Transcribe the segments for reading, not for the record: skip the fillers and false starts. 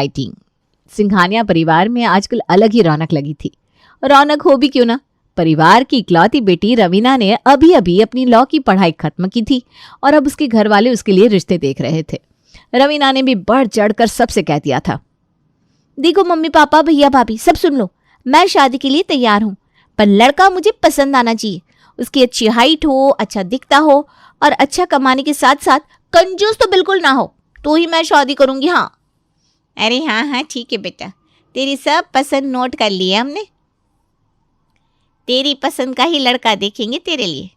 Fighting. Singhania परिवार में आजकल अलग ही रौनक लगी थी। रौनक हो भी क्यों ना, परिवार की इकलौती बेटी रवीना ने अभी अभी अपनी लॉ की पढ़ाई खत्म की थी और अब उसके घर वाले उसके लिए रिश्ते देख रहे थे। रवीना ने भी बढ़ चढ़कर सबसे कह दिया था, देखो मम्मी पापा भैया भाभी सब सुन लो, मैं शादी के लिए तैयार हूँ, पर लड़का मुझे पसंद आना चाहिए। उसकी अच्छी हाइट हो, अच्छा दिखता हो और अच्छा कमाने के साथ साथ कंजूस तो बिल्कुल ना हो, तो ही मैं शादी करूँगी। हाँ। अरे हाँ हाँ ठीक है बेटा, तेरी सब पसंद नोट कर लिए हमने। तेरी पसंद का ही लड़का देखेंगे तेरे लिए।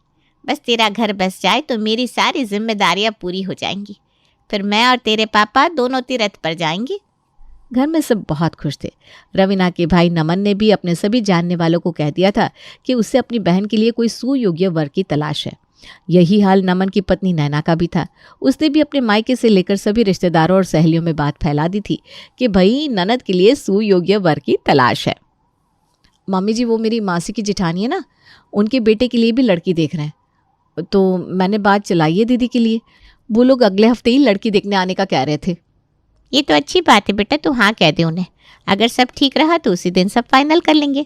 बस तेरा घर बस जाए तो मेरी सारी जिम्मेदारियां पूरी हो जाएंगी। फिर मैं और तेरे पापा दोनों तीर्थ पर जाएंगे। घर में सब बहुत खुश थे। रवीना के भाई नमन ने भी अपने सभी जानने वालों को कह दिया था कि उससे अपनी बहन के लिए कोई सुयोग्य वर की तलाश है। यही हाल नमन की पत्नी नैना का भी था। उसने भी अपने मायके से लेकर सभी रिश्तेदारों और सहेलियों में बात फैला दी थी कि भाई ननद के लिए सुयोग्य वर की तलाश है। मम्मी जी, वो मेरी मासी की जेठानी है ना, उनके बेटे के लिए भी लड़की देख रहे हैं, तो मैंने बात चलाई है दीदी के लिए। वो लोग अगले हफ्ते ही लड़की देखने आने का कह रहे थे। ये तो अच्छी बात है बेटा, तू हाँ कह दे उन्हें। अगर सब ठीक रहा तो उसी दिन सब फाइनल कर लेंगे।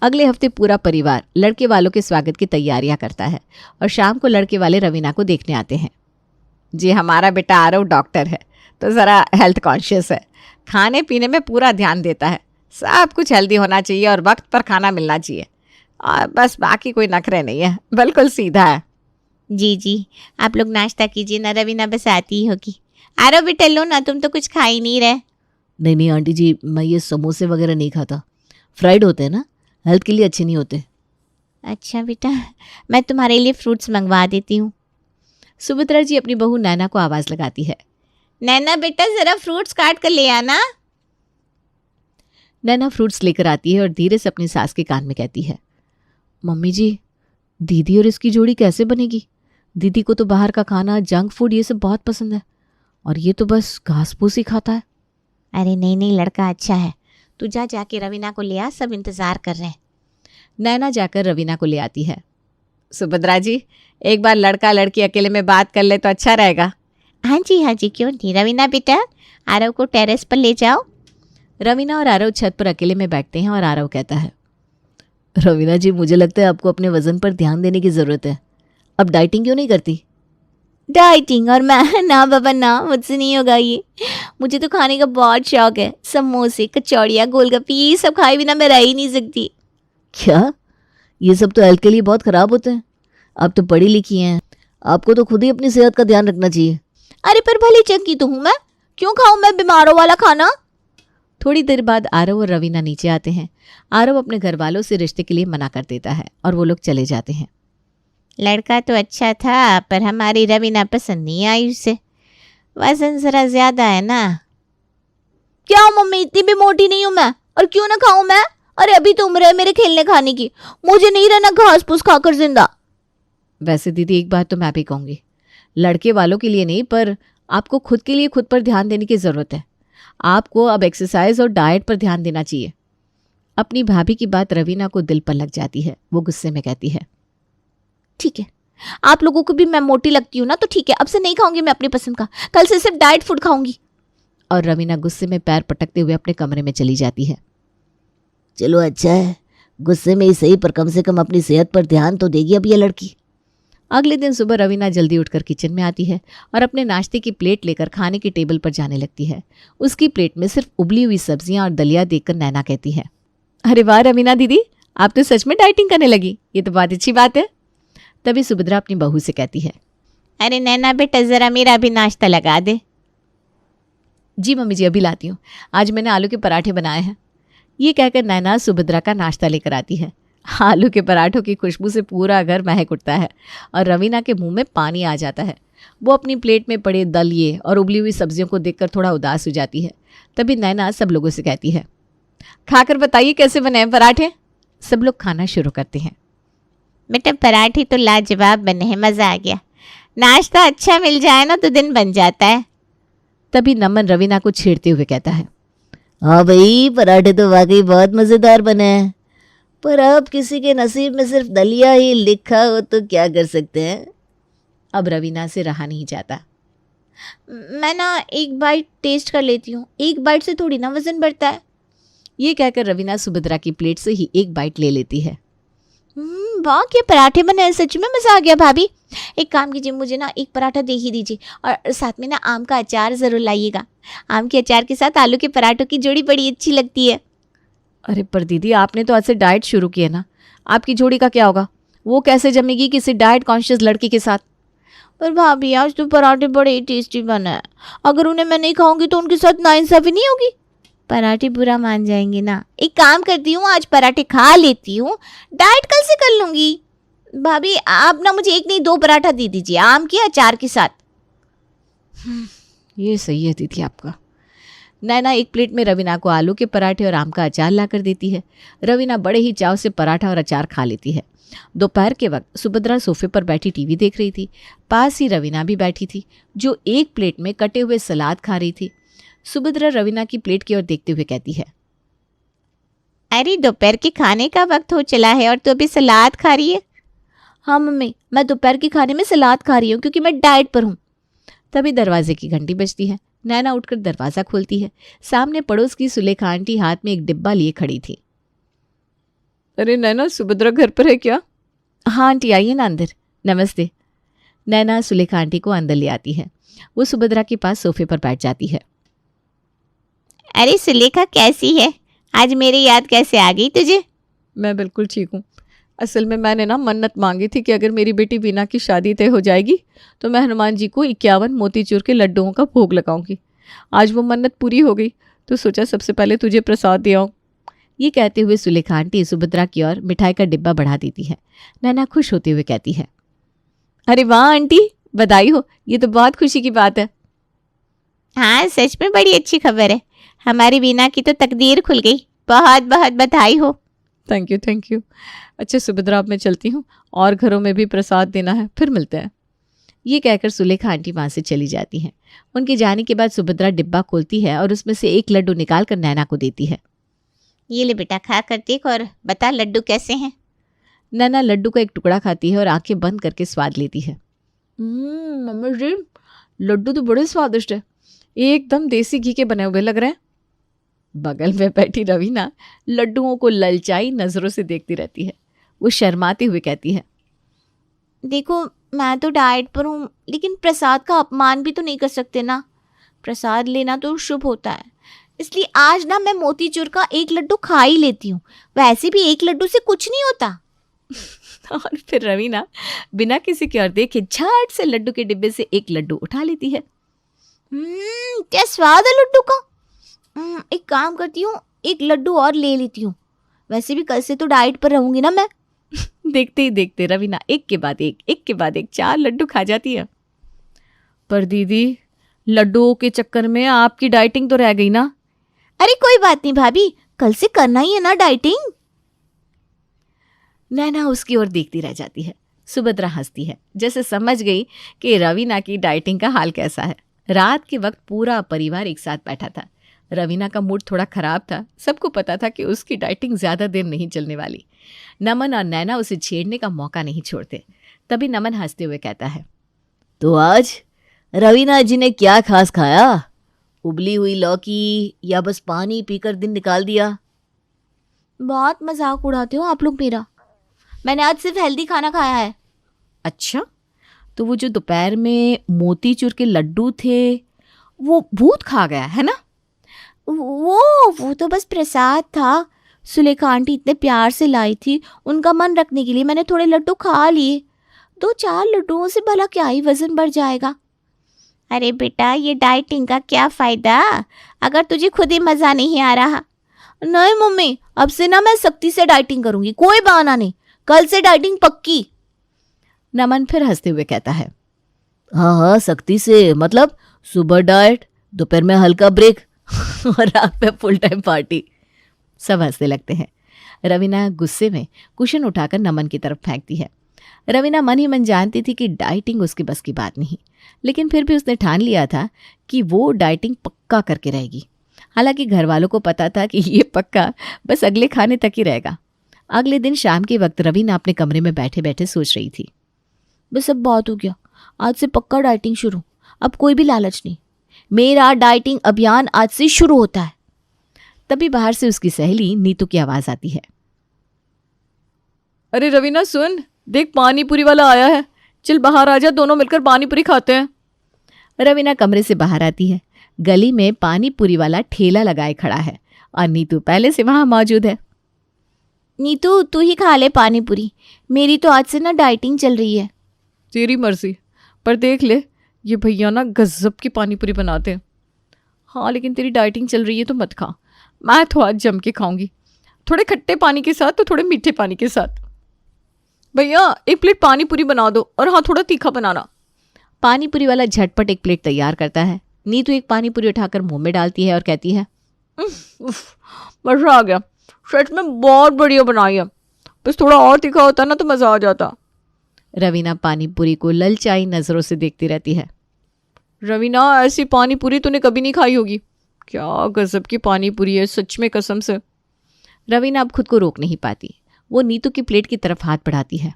अगले हफ्ते पूरा परिवार लड़के वालों के स्वागत की तैयारियां करता है और शाम को लड़के वाले रवीना को देखने आते हैं। जी, हमारा बेटा आरव डॉक्टर है, तो ज़रा हेल्थ कॉन्शियस है। खाने पीने में पूरा ध्यान देता है। सब कुछ हेल्दी होना चाहिए और वक्त पर खाना मिलना चाहिए, और बस बाकी कोई नखरे नहीं है, बिल्कुल सीधा है। जी जी, आप लोग नाश्ता कीजिए ना, रवीना बस आती ही होगी। आरो बेटा लो ना, तुम तो कुछ खा ही नहीं रहे। नहीं आंटी जी, मैं ये समोसे वगैरह नहीं खाता, फ्राइड होते हैं ना, हेल्थ के लिए अच्छे नहीं होते। अच्छा बेटा, मैं तुम्हारे लिए फ्रूट्स मंगवा देती हूँ। सुमित्रा जी अपनी बहू नैना को आवाज़ लगाती है, नैना बेटा ज़रा फ्रूट्स काट कर ले आना। नैना फ्रूट्स लेकर आती है और धीरे से अपनी सास के कान में कहती है, मम्मी जी, दीदी और इसकी जोड़ी कैसे बनेगी? दीदी को तो बाहर का खाना, जंक फूड ये सब बहुत पसंद है, और ये तो बस घास फूस ही खाता है। अरे नहीं, लड़का अच्छा है, तू जाके रवीना को ले आ, सब इंतज़ार कर रहे हैं। नैना जाकर रवीना को ले आती है। सुभद्रा जी, एक बार लड़का लड़की अकेले में बात कर ले तो अच्छा रहेगा। हाँ जी, क्यों नहीं। रवीना बेटा, आरव को टेरेस पर ले जाओ। रवीना और आरव छत पर अकेले में बैठते हैं और आरव कहता है, रवीना जी, मुझे लगता है आपको अपने वजन पर ध्यान देने की ज़रूरत है। अब डाइटिंग क्यों नहीं करती? डाइटिंग और मैं ना बाबा ना, मुझसे नहीं होगा ये। मुझे तो खाने का बहुत शौक है, समोसे, कचौड़ियाँ, गोलगप्पे, ये सब खाए बिना मैं रह ही नहीं सकती। क्या? ये सब तो हेल्थ के लिए बहुत ख़राब होते हैं। आप तो पढ़ी लिखी हैं, आपको तो खुद ही अपनी सेहत का ध्यान रखना चाहिए। अरे पर भली चंकी तो हूँ मैं, क्यों खाऊं मैं बीमारों वाला खाना? थोड़ी देर बाद आरव और रवीना नीचे आते हैं। आरव अपने घर वालों से रिश्ते के लिए मना कर देता है और वो लोग चले जाते हैं। लड़का तो अच्छा था, पर हमारी रवीना पसंद नहीं आई उसे। वजन ज़रा ज़्यादा है ना। क्या मम्मी, इतनी भी मोटी नहीं हूँ मैं, और क्यों ना खाऊं मैं? अरे अभी तो उम्र है मेरे खेलने खाने की, मुझे नहीं रहना घास फूस खाकर जिंदा। वैसे दीदी, एक बात तो मैं भी कहूँगी, लड़के वालों के लिए नहीं, पर आपको खुद के लिए खुद पर ध्यान देने की ज़रूरत है। आपको अब एक्सरसाइज और डाइट पर ध्यान देना चाहिए। अपनी भाभी की बात रवीना को दिल पर लग जाती है। वो गुस्से में कहती है, ठीक है, आप लोगों को भी मैं मोटी लगती हूँ ना, तो ठीक है, अब से नहीं खाऊंगी मैं अपनी पसंद का, कल से सिर्फ डाइट फूड खाऊंगी। और रवीना गुस्से में पैर पटकते हुए अपने कमरे में चली जाती है। चलो अच्छा है, गुस्से में ही सही, पर कम से कम अपनी सेहत पर ध्यान तो देगी अब ये लड़की। अगले दिन सुबह रवीना जल्दी उठकर किचन में आती है और अपने नाश्ते की प्लेट लेकर खाने की टेबल पर जाने लगती है। उसकी प्लेट में सिर्फ उबली हुई सब्जियां और दलिया देखकर नैना कहती है, अरे वाह रवीना दीदी, आप तो सच में डाइटिंग करने लगी, ये तो बहुत अच्छी बात है। तभी सुभद्रा अपनी बहू से कहती है, अरे नैना बेटा, ज़रा मेरा भी नाश्ता लगा दे। जी मम्मी जी, अभी लाती हूँ, आज मैंने आलू के पराठे बनाए हैं। ये कहकर नैना सुभद्रा का नाश्ता लेकर आती है। आलू के पराठों की खुशबू से पूरा घर महक उठता है और रवीना के मुंह में पानी आ जाता है। वो अपनी प्लेट में पड़े दलिए और उबली हुई सब्जियों को देखकर थोड़ा उदास हो जाती है। तभी नैना सब लोगों से कहती है, खाकर बताइए कैसे बने हैं पराठे। सब लोग खाना शुरू करते हैं। बेटा पराठे तो लाजवाब बने हैं, मज़ा आ गया। नाश्ता अच्छा मिल जाए ना तो दिन बन जाता है। तभी नमन रवीना को छेड़ते हुए कहता है, हाँ भाई, पराठे तो वाकई बहुत मज़ेदार बने हैं, पर अब किसी के नसीब में सिर्फ दलिया ही लिखा हो तो क्या कर सकते हैं। अब रवीना से रहा नहीं जाता। मैं ना एक बाइट टेस्ट कर लेती हूँ, एक बाइट से थोड़ी ना वजन बढ़ता है। ये कहकर रवीना सुभद्रा की प्लेट से ही एक बाइट ले लेती है। वाह क्या पराठे बने हैं, सच में मज़ा आ गया भाभी। एक काम कीजिए, मुझे ना एक पराठा दे ही दीजिए और साथ में ना आम का अचार ज़रूर लाइएगा। आम के अचार के साथ आलू के पराठों की जोड़ी बड़ी अच्छी लगती है। अरे पर दीदी, आपने तो आज से डाइट शुरू की है ना, आपकी जोड़ी का क्या होगा? वो कैसे जमेगी किसी डाइट कॉन्शियस लड़की के साथ? पर भाभी आज तो पराठे बड़े ही टेस्टी बने हैं, अगर उन्हें मैं नहीं खाऊंगी तो उनके साथ नाइंसाफी नहीं होगी। पराठे बुरा मान जाएंगे ना। एक काम करती हूँ, आज पराठे खा लेती हूँ, डाइट कल से कर लूँगी। भाभी आप ना मुझे एक नहीं 2 पराठा दे दीजिए आम के अचार के साथ। ये सही है दीदी आपका। नैना एक प्लेट में रवीना को आलू के पराठे और आम का अचार ला कर देती है। रवीना बड़े ही चाव से पराठा और अचार खा लेती है। दोपहर के वक्त सुभद्रा सोफे पर बैठी टीवी देख रही थी। पास ही रवीना भी बैठी थी, जो एक प्लेट में कटे हुए सलाद खा रही थी। सुभद्रा रवीना की प्लेट की ओर देखते हुए कहती है, अरे दोपहर के खाने का वक्त हो चला है और तू अभी सलाद खा रही है? हाँ मम्मी, मैं दोपहर के खाने में सलाद खा रही हूँ क्योंकि मैं डाइट पर हूँ। तभी दरवाजे की घंटी बजती है। नैना उठकर दरवाज़ा खोलती है। सामने पड़ोस की सुलेखा आंटी हाथ में एक डिब्बा लिए खड़ी थी। अरे नैना, सुभद्रा घर पर है क्या? हाँ आंटी, आइए ना अंदर। नमस्ते। नैना सुलेखा आंटी को अंदर ले आती है। वो सुभद्रा के पास सोफे पर बैठ जाती है। अरे सुलेखा कैसी है? आज मेरी याद कैसे आ गई तुझे? मैं बिल्कुल ठीक हूँ। असल में मैंने ना मन्नत मांगी थी कि अगर मेरी बेटी वीना की शादी तय हो जाएगी तो मैं हनुमान जी को 51 मोतीचूर के लड्डुओं का भोग लगाऊंगी। आज वो मन्नत पूरी हो गई तो सोचा सबसे पहले तुझे प्रसाद दे आऊं। ये कहते हुए सुलेखा आंटी सुभद्रा की ओर मिठाई का डिब्बा बढ़ा देती है। नैना खुश होते हुए कहती है, अरे वाह आंटी, बधाई हो, ये तो बहुत खुशी की बात है। हाँ सच में बड़ी अच्छी खबर है, हमारी वीना की तो तकदीर खुल गई। बहुत बहुत बधाई हो। Thank you thank you. अच्छा सुभद्रा, अब मैं चलती हूँ, और घरों में भी प्रसाद देना है, फिर मिलते हैं। ये कहकर सुलेखा आंटी वहाँ से चली जाती हैं। उनके जाने के बाद सुभद्रा डिब्बा खोलती है और उसमें से एक लड्डू निकाल कर नैना को देती है। ये ले बेटा, खा कर देख और बता लड्डू कैसे हैं। नैना लड्डू का एक टुकड़ा खाती है और आंखें बंद करके स्वाद लेती है। मम्मी जी, लड्डू तो बड़े स्वादिष्ट है, एकदम देसी घी के बने हुए लग रहे हैं। बगल में बैठी रवीना लड्डुओं को ललचाई नजरों से देखती रहती है। वो शर्माते हुए कहती है, देखो मैं तो डाइट पर हूँ, लेकिन प्रसाद का अपमान भी तो नहीं कर सकते ना। प्रसाद लेना तो शुभ होता है, इसलिए आज ना मैं मोतीचूर का एक लड्डू खा ही लेती हूँ। वैसे भी एक लड्डू से कुछ नहीं होता। और फिर रवीना बिना किसी की ओर देखे झट से लड्डू के डिब्बे से एक लड्डू उठा लेती है। क्या स्वाद है लड्डू का। एक काम करती हूँ, एक लड्डू और ले लेती हूँ, वैसे भी कल से तो डाइट पर रहूंगी ना मैं। देखते ही देखते रवीना एक के बाद एक 4 लड्डू खा जाती है। पर दीदी, लड्डुओं के चक्कर में आपकी डाइटिंग तो रह गई ना। अरे कोई बात नहीं भाभी, कल से करना ही है ना डाइटिंग। नैना उसकी ओर देखती रह जाती है। सुभद्रा हंसती है, जैसे समझ गई कि रवीना की डाइटिंग का हाल कैसा है। रात के वक्त पूरा परिवार एक साथ बैठा था। रवीना का मूड थोड़ा खराब था। सबको पता था कि उसकी डाइटिंग ज़्यादा देर नहीं चलने वाली। नमन और नैना उसे छेड़ने का मौका नहीं छोड़ते। तभी नमन हंसते हुए कहता है, तो आज रवीना जी ने क्या खास खाया? उबली हुई लौकी या बस पानी पीकर दिन निकाल दिया? बहुत मजाक उड़ाते हो आप लोग मेरा। मैंने आज सिर्फ हेल्दी खाना खाया है। अच्छा, तो वो जो दोपहर में मोतीचूर के लड्डू थे वो भूत खा गया है ना? वो तो बस प्रसाद था। सुलेखा आंटी इतने प्यार से लाई थी, उनका मन रखने के लिए मैंने थोड़े लड्डू खा लिए। 2-4 लड्डुओं से भला क्या ही वजन बढ़ जाएगा। अरे बेटा, ये डाइटिंग का क्या फ़ायदा अगर तुझे खुद ही मज़ा नहीं आ रहा। नहीं मम्मी, अब से ना मैं सख्ती से डाइटिंग करूंगी, कोई बहाना नहीं, कल से डाइटिंग पक्की। नमन फिर हंसते हुए कहता है, हाँ सख्ती से, मतलब सुबह डाइट, दोपहर में हल्का ब्रेक और रात में फुल टाइम पार्टी। सब हंसने लगते हैं। रवीना गुस्से में कुशन उठाकर नमन की तरफ फेंकती है। रवीना मन ही मन जानती थी कि डाइटिंग उसके बस की बात नहीं, लेकिन फिर भी उसने ठान लिया था कि वो डाइटिंग पक्का करके रहेगी। हालांकि घर वालों को पता था कि ये पक्का बस अगले खाने तक ही रहेगा। अगले दिन शाम के वक्त रवीना अपने कमरे में बैठे बैठे सोच रही थी, बस अब बहुत हो गया, आज से पक्का डाइटिंग शुरू। अब कोई भी लालच नहीं। मेरा डाइटिंग अभियान आज से शुरू होता है। तभी बाहर से उसकी सहेली नीतू की आवाज आती है। अरे रवीना सुन, देख पानी पूरी वाला आया है, चल बाहर आ जा, दोनों मिलकर पानी पूरी खाते हैं। रवीना कमरे से बाहर आती है। गली में पानी पूरी वाला ठेला लगाए खड़ा है और नीतू पहले से वहां मौजूद है। नीतू तू ही खा ले पानी पूरी, मेरी तो आज से ना डाइटिंग चल रही है। तेरी मर्जी, पर देख ले ये भैया ना गजब की पानी पूरी बनाते हैं। हाँ लेकिन तेरी डाइटिंग चल रही है तो मत खा, मैं तो आज जम के खाऊंगी, थोड़े खट्टे पानी के साथ तो थोड़े मीठे पानी के साथ। भैया 1 प्लेट पानी पूरी बना दो, और हाँ थोड़ा तीखा बनाना। पानी पूरी वाला झटपट एक प्लेट तैयार करता है। नीतू एक पानी पूरी उठाकर मुंह में डालती है और कहती है, मज़ा आ गया, सच में बहुत बढ़िया बनाई है, बस थोड़ा और तीखा होता ना तो मज़ा आ जाता। रवीना पानी पूरी को ललचाई नजरों से देखती रहती है। रवीना ऐसी पानी पूरी तूने कभी नहीं खाई होगी, क्या गजब की पानी पूरी है, सच में कसम से। रवीना अब खुद को रोक नहीं पाती। वो नीतू की प्लेट की तरफ हाथ बढ़ाती है।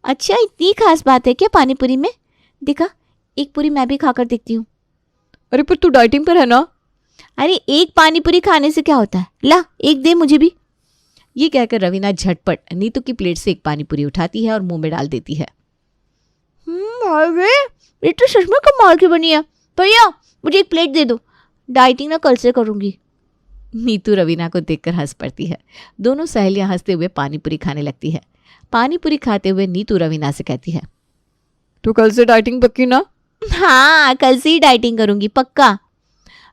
अच्छा इतनी खास बात है क्या पानी पूरी में? देखा, एक पूरी मैं भी खाकर देखती हूँ। अरे पर तू डाइटिंग पर है ना। अरे एक पानी पूरी खाने से क्या होता है, ला एक दे मुझे भी। ये कहकर रवीना झटपट नीतू की प्लेट से एक पानी पूरी उठाती है और मुंह में डाल देती है। अरे ये तो सच में कमाल की बनी है। भैया मुझे एक प्लेट दे दो, डाइटिंग ना कल से करूँगी। नीतू रवीना को देखकर हंस पड़ती है। दोनों सहेलियां हंसते हुए पानी पूरी खाने लगती है। पानी पूरी खाते हुए नीतू रवीना से कहती है, तो कल से डाइटिंग पक्की ना। हाँ कल से ही डाइटिंग करूँगी पक्का।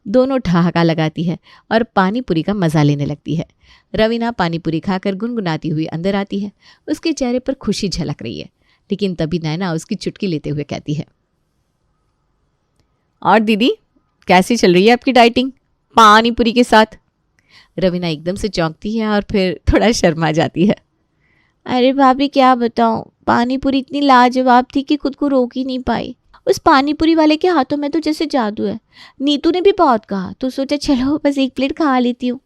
दोनों ठहाका लगाती है और पानी पूरी का मजा लेने लगती है। रवीना पानी पूरी खाकर गुनगुनाती हुई अंदर आती है। उसके चेहरे पर खुशी झलक रही है, लेकिन तभी नैना उसकी चुटकी लेते हुए कहती है, और दीदी कैसी चल रही है आपकी डाइटिंग पानी पूरी के साथ? रवीना एकदम से चौंकती है और फिर थोड़ा शर्मा जाती है। अरे भाभी क्या बताऊँ, पानी पूरी इतनी लाजवाब थी कि खुद को रोक ही नहीं पाई। उस पानी पूरी वाले के हाथों में तो जैसे जादू है। नीतू ने भी बहुत कहा तो सोचा चलो बस 1 प्लेट खा लेती हूँ,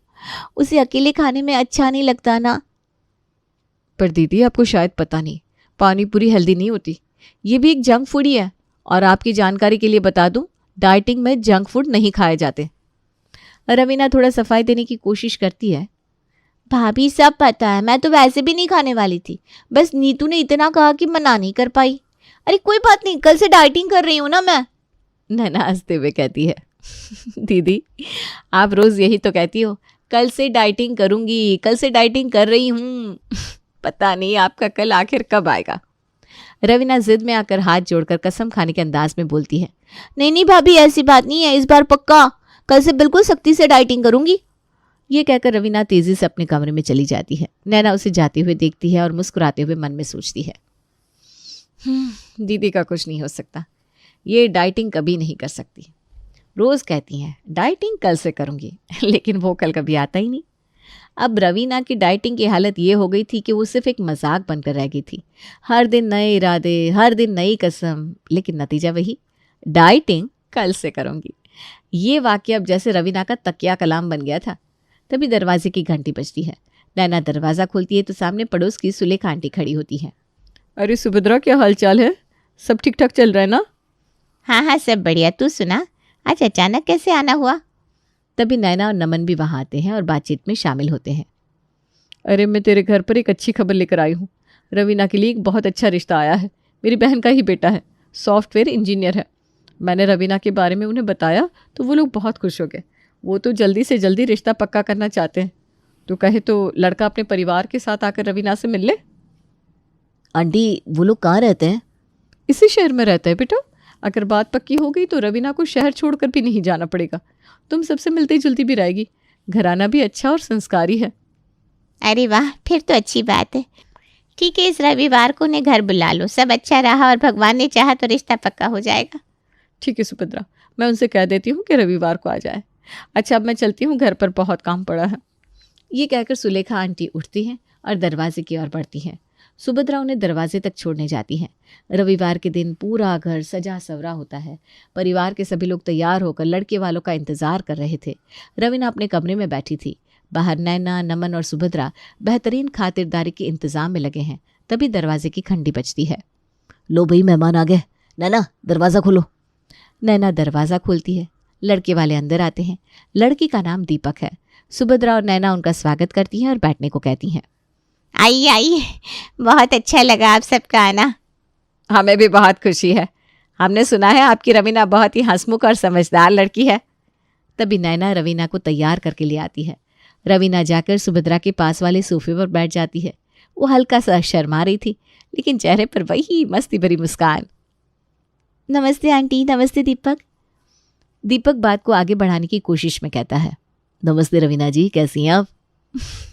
उसे अकेले खाने में अच्छा नहीं लगता ना। पर दीदी आपको शायद पता नहीं, पानी पूरी हेल्दी नहीं होती, ये भी एक जंक फूड ही है। और आपकी जानकारी के लिए बता दूं, डाइटिंग में जंक फूड नहीं खाए जाते। रवीना थोड़ा सफाई देने की कोशिश करती है। भाभी सब पता है, मैं तो वैसे भी नहीं खाने वाली थी, बस नीतू ने इतना कहा कि मना नहीं कर पाई। अरे कोई बात नहीं, कल से डाइटिंग कर रही हूँ ना मैं। नैना हंसते हुए कहती है, दीदी आप रोज यही तो कहती हो, कल से डाइटिंग करूंगी, कल से डाइटिंग कर रही हूँ। पता नहीं आपका कल आखिर कब आएगा। रवीना जिद में आकर हाथ जोड़कर कसम खाने के अंदाज में बोलती है, नहीं भाभी ऐसी बात नहीं है, इस बार पक्का कल से बिल्कुल सख्ती से डाइटिंग करूंगी। ये कहकर रवीना तेजी से अपने कमरे में चली जाती है। नैना उसे जाते हुए देखती है और मुस्कुराते हुए मन में सोचती है, दीदी का कुछ नहीं हो सकता, ये डाइटिंग कभी नहीं कर सकती। रोज कहती हैं डाइटिंग कल से करूंगी, लेकिन वो कल कभी आता ही नहीं। अब रवीना की डाइटिंग की हालत ये हो गई थी कि वो सिर्फ एक मजाक बनकर रह गई थी। हर दिन नए इरादे, हर दिन नई कसम, लेकिन नतीजा वही, डाइटिंग कल से करूंगी। ये वाक्य अब जैसे रवीना का तकिया कलाम बन गया था। तभी दरवाजे की घंटी बजती है। नैना दरवाज़ा खोलती है तो सामने पड़ोस की सुलेखा आंटी खड़ी होती है। अरे सुभद्रा क्या हाल चाल है, सब ठीक ठाक चल रहा है ना? हाँ हाँ सब बढ़िया, तू सुना, आज अचानक कैसे आना हुआ? तभी नैना और नमन भी वहाँ आते हैं और बातचीत में शामिल होते हैं। अरे मैं तेरे घर पर एक अच्छी खबर लेकर आई हूँ। रवीना के लिए एक बहुत अच्छा रिश्ता आया है। मेरी बहन का ही बेटा है, सॉफ्टवेयर इंजीनियर है। मैंने रवीना के बारे में उन्हें बताया तो वो लोग बहुत खुश हो गए। वो तो जल्दी से जल्दी रिश्ता पक्का करना चाहते हैं। तो कहे तो लड़का अपने परिवार के साथ आकर रवीना से मिल ले। आंटी वो लोग कहाँ रहते हैं? इसी शहर में रहता है बेटा। अगर बात पक्की हो गई तो रवीना को शहर छोड़कर भी नहीं जाना पड़ेगा। तुम सबसे मिलती जुलती भी रहेगी। घराना भी अच्छा और संस्कारी है। अरे वाह, फिर तो अच्छी बात है। ठीक है, इस रविवार को उन्हें घर बुला लो, सब अच्छा रहा और भगवान ने चाहा तो रिश्ता पक्का हो जाएगा। ठीक है सुभद्रा, मैं उनसे कह देती हूँ कि रविवार को आ जाए। अच्छा अब मैं चलती हूँ, घर पर बहुत काम पड़ा है। ये कहकर सुलेखा आंटी उठती हैं और दरवाजे की ओर बढ़ती हैं। सुभद्रा उन्हें दरवाजे तक छोड़ने जाती हैं। रविवार के दिन पूरा घर सजा सवरा होता है। परिवार के सभी लोग तैयार होकर लड़के वालों का इंतजार कर रहे थे। रवीना अपने कमरे में बैठी थी। बाहर नैना, नमन और सुभद्रा बेहतरीन खातिरदारी के इंतजाम में लगे हैं। तभी दरवाजे की घंटी बजती है। लो भाई मेहमान आ गए, नैना दरवाज़ा खोलो। नैना दरवाज़ा खोलती है। लड़के वाले अंदर आते हैं। लड़की का नाम दीपक है। सुभद्रा और नैना उनका स्वागत करती हैं और बैठने को कहती हैं। आइए आइए, बहुत अच्छा लगा आप सबका आना। हमें भी बहुत खुशी है। हमने सुना है आपकी रवीना बहुत ही हंसमुख और समझदार लड़की है। तभी नैना रवीना को तैयार करके ले आती है। रवीना जाकर सुभद्रा के पास वाले सोफे पर बैठ जाती है। वो हल्का सा शर्मा रही थी, लेकिन चेहरे पर वही मस्ती भरी मुस्कान। नमस्ते आंटी, नमस्ते दीपक। दीपक बात को आगे बढ़ाने की कोशिश में कहता है। नमस्ते रवीना जी, कैसी हैं आप?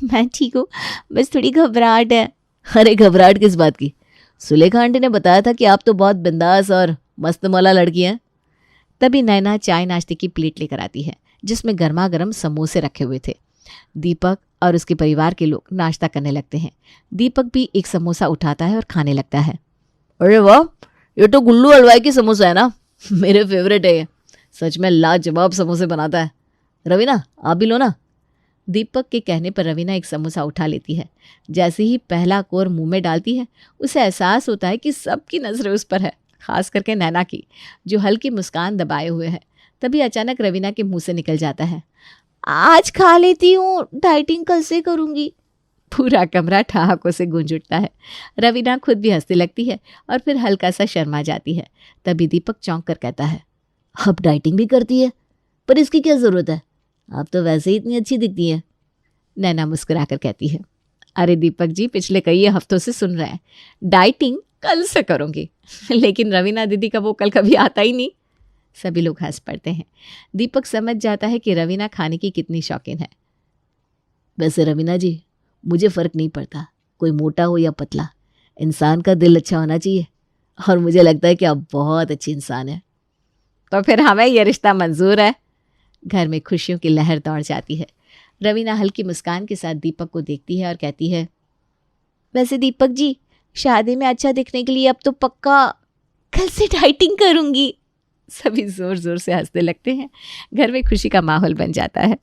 मैं ठीक हूँ, बस थोड़ी घबराहट है। अरे घबराहट किस बात की? सुलेखा आंटी ने बताया था कि आप तो बहुत बिंदास और मस्त मौला लड़की हैं। तभी नैना चाय नाश्ते की प्लेट लेकर आती है, जिसमें गर्मा गर्म समोसे रखे हुए थे। दीपक और उसके परिवार के लोग नाश्ता करने लगते हैं। दीपक भी एक समोसा उठाता है और खाने लगता है। अरे वाह, ये तो गुल्लू हलवाई की समोसा है ना? मेरे फेवरेट है ये। सच में लाजवाब समोसे बनाता है। रवीना, आप भी लो ना। दीपक के कहने पर रवीना एक समोसा उठा लेती है। जैसे ही पहला कोर मुंह में डालती है, उसे एहसास होता है कि सबकी नजरें उस पर है, खास करके नैना की, जो हल्की मुस्कान दबाए हुए है। तभी अचानक रवीना के मुंह से निकल जाता है। आज खा लेती हूँ, डाइटिंग कल से करूँगी। पूरा कमरा ठहाकों से गूंज उठता है। रवीना खुद भी हंसने लगती है और फिर हल्का सा शर्मा जाती है। तभी दीपक चौंक कर कहता है। आप डाइटिंग भी करती है, पर इसकी क्या ज़रूरत है? आप तो वैसे ही इतनी अच्छी दिखती हैं। नैना मुस्कुराकर कहती है। अरे दीपक जी, पिछले कई हफ्तों से सुन रहे हैं, डाइटिंग कल से करूँगी। लेकिन रवीना दीदी का वो कल कभी आता ही नहीं। सभी लोग हंस पड़ते हैं। दीपक समझ जाता है कि रवीना खाने की कितनी शौकीन है। वैसे रवीना जी, मुझे फ़र्क नहीं पड़ता कोई मोटा हो या पतला, इंसान का दिल अच्छा होना चाहिए। और मुझे लगता है कि आप बहुत अच्छी इंसान हैं। तो फिर हमें यह रिश्ता मंजूर है। घर में खुशियों की लहर दौड़ जाती है। रवीना हल्की मुस्कान के साथ दीपक को देखती है और कहती है। वैसे दीपक जी, शादी में अच्छा दिखने के लिए अब तो पक्का कल से डाइटिंग करूँगी। सभी जोर जोर से हंसने लगते हैं। घर में खुशी का माहौल बन जाता है।